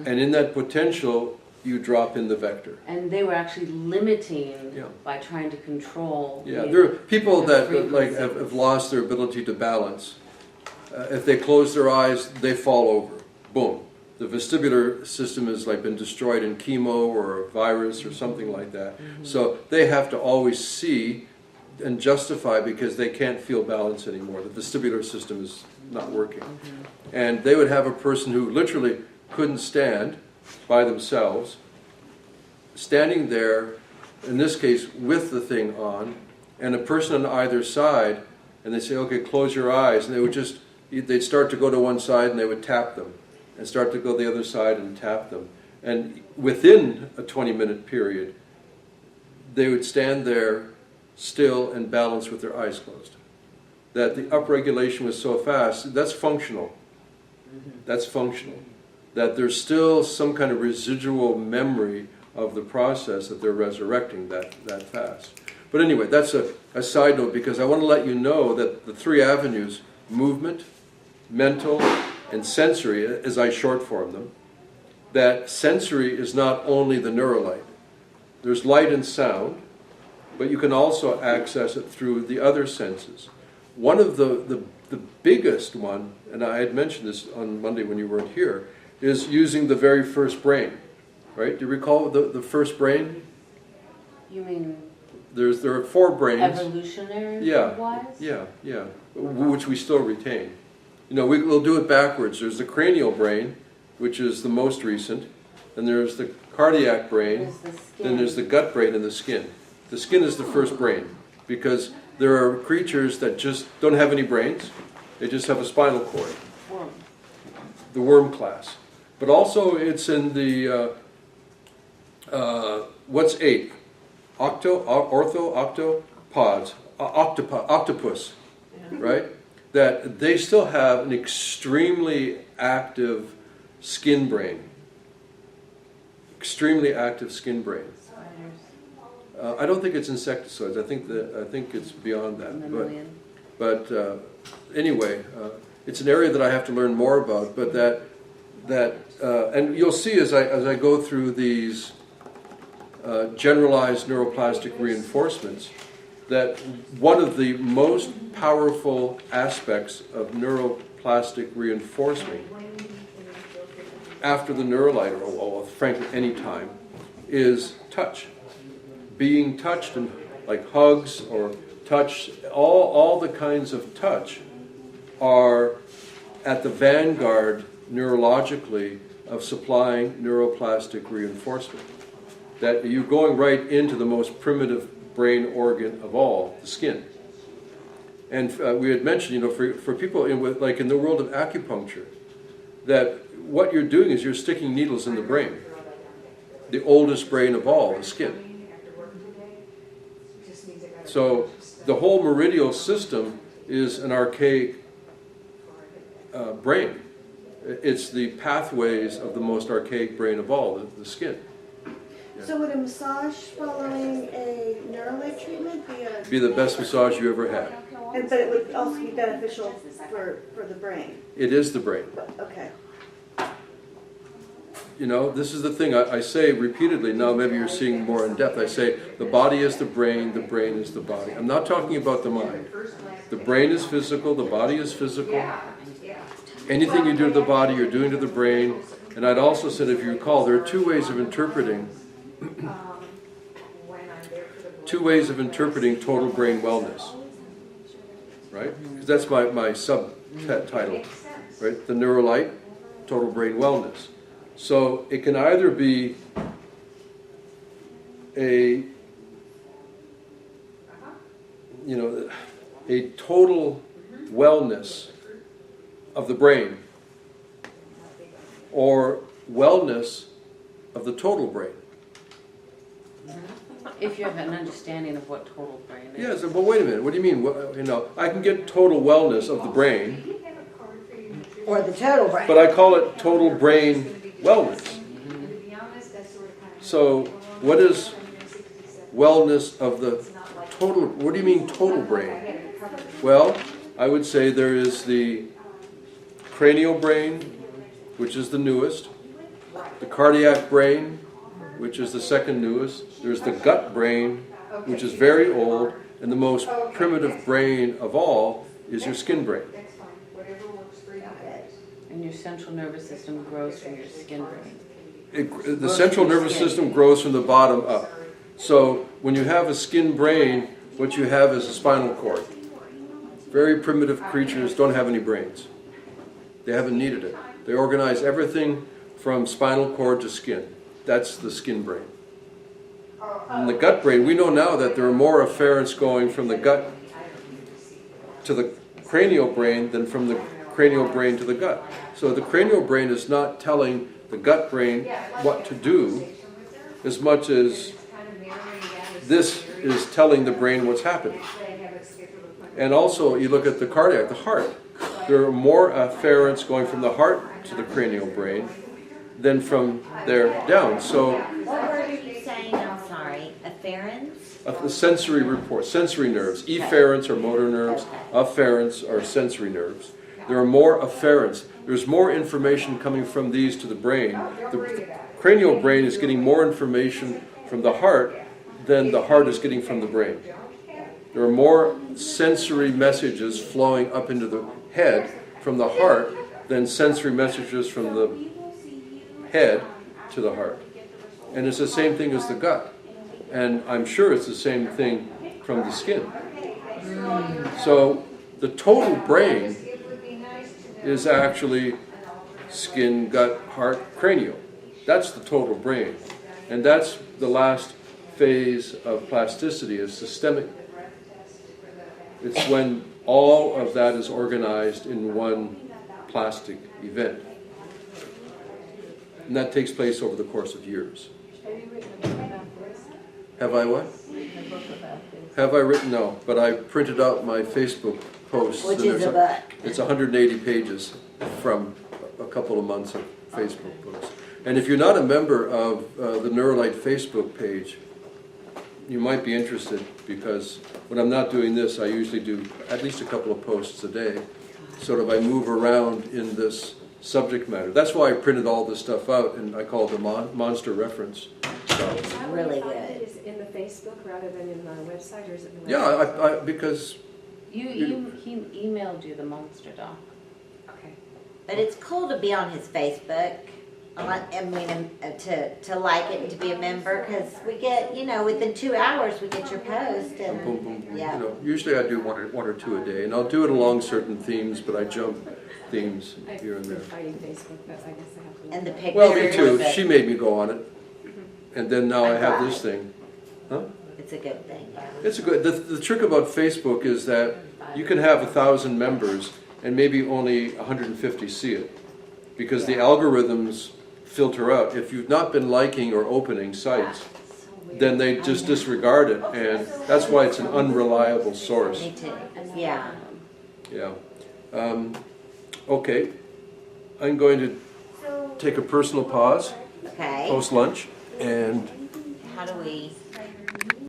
And in that potential, you drop in the vector. And they were actually limiting Yeah. by trying to control. Yeah, there are people the that like have lost their ability to balance. If they close their eyes, they fall over. Boom. The vestibular system has like been destroyed in chemo or a virus or something like that. So they have to always see and justify because they can't feel balance anymore. The vestibular system is not working. And they would have a person who literally couldn't stand by themselves, standing there, in this case, with the thing on, and a person on either side, and they say, okay, close your eyes, and they would just, they'd start to go to one side and they would tap them, and start to go the other side and tap them. And within a 20-minute period, they would stand there still and balance with their eyes closed. That the upregulation was so fast, that's functional. That's functional. That there's still some kind of residual memory of the process that they're resurrecting that fast. But anyway, that's a side note because I want to let you know that the three avenues, movement, mental, and sensory, as I short form them, that sensory is not only the neurolight. There's light and sound, but you can also access it through the other senses. One of the biggest one, and I had mentioned this on Monday when you weren't here, is using the very first brain, right? Do you recall the first brain? You mean There are four brains. evolutionary-wise? Yeah, which we still retain. You know, we'll do it backwards. There's the cranial brain, which is the most recent, and there's the cardiac brain, There's the skin. then there's the gut brain and the skin. The skin is the first brain, because there are creatures that just don't have any brains, they just have a spinal cord. Worm. The worm class. But also it's in the, what's eight? Octopods, octopus, right? That they still have an extremely active skin brain. Extremely active skin brain. I don't think it's insectoids. I think it's beyond that. But anyway, it's an area that I have to learn more about. But and you'll see as I go through these generalized neuroplastic reinforcements, that one of the most powerful aspects of neuroplastic reinforcement after the neurolight, or frankly any time, is touch. Being touched, and like hugs or touch, all the kinds of touch are at the vanguard neurologically of supplying neuroplastic reinforcement. That you're going right into the most primitive brain organ of all, the skin. And we had mentioned, you know, for people like in the world of acupuncture, that what you're doing is you're sticking needles in the brain, the oldest brain of all, the skin. So the whole meridial system is an archaic brain. It's the pathways of the most archaic brain of all, the skin. Yeah. So would a massage following a neurolight treatment be the best massage you ever had? but it would also be beneficial for the brain? It is the brain. Okay. You know, this is the thing I say repeatedly. Now maybe you're seeing more in depth. I say the body is the brain is the body. I'm not talking about the mind. The brain is physical, the body is physical. Anything you do to the body, you're doing to the brain. And I'd also said, if you recall, there are two ways of interpreting total brain wellness. Right? Because that's my subtitle. Right? The Neurolight, Total Brain Wellness. So it can either be a total wellness of the brain, or wellness of the total brain. If you have an understanding of what total brain is. Yes, but wait a minute. What do you mean? You know, I can get total wellness of the brain, Or the total brain. but I call it total brain wellness. So, what is wellness of the total? What do you mean total brain? Well, I would say there is the cranial brain, which is the newest. the cardiac brain, which is the second newest. There's the gut brain, which is very old, and the most primitive brain of all is your skin brain. And your central nervous system grows from your skin brain. The central nervous system grows from the bottom up. So when you have a skin brain, what you have is a spinal cord. Very primitive creatures don't have any brains. They haven't needed it. They organize everything from spinal cord to skin. That's the skin brain. In the gut brain, we know now that there are more afferents going from the gut to the cranial brain than from the cranial brain to the gut. So the cranial brain is not telling the gut brain what to do as much as this is telling the brain what's happening. And also, you look at the cardiac, the heart. There are more afferents going from the heart to the cranial brain than from there down. So, what word are you saying? I'm sorry. Afferents? The sensory report, sensory nerves. Efferents are motor nerves. Afferents are sensory nerves. There are more afferents. There's more information coming from these to the brain. The cranial brain is getting more information from the heart than the heart is getting from the brain. There are more sensory messages flowing up into the head from the heart than sensory messages from the head to the heart. And it's the same thing as the gut. And I'm sure it's the same thing from the skin. So the total brain is actually skin, gut, heart, cranial. That's the total brain. And that's the last phase of plasticity, is systemic. It's when all of that is organized in one plastic event. And that takes place over the course of years. Have I what? Have I written? No, but I printed out my Facebook posts. Which is a book. It's 180 pages from a couple of months of Facebook posts. And if you're not a member of the Neurolite Facebook page, you might be interested, because when I'm not doing this, I usually do at least a couple of posts a day. Sort of I move around in this subject matter. That's why I printed all this stuff out, and I call it the monster reference. It's really good. Is it in the Facebook rather than in the website, or is it in the Yeah, website? because He emailed you the monster doc. Okay. But it's cool to be on his Facebook. I mean, to like it and to be a member, because we get, within 2 hours we get your post, and boom, boom, boom. yeah. Usually I do one or two a day, and I'll do it along certain themes, but I jump themes here and I've there. been fighting Facebook, but I guess I have to. And the pictures. Well, me too. She made me go on it, and then now I have this thing. Huh? It's a good thing. Yeah. It's a good. The trick about Facebook is that you can have 1,000 members, and maybe only 150 see it, because the algorithms filter out. If you've not been liking or opening sites, then they just disregard it, and that's why it's an unreliable source. Me too. Yeah. Yeah. Okay. I'm going to take a personal pause, Okay. post lunch, and How do we?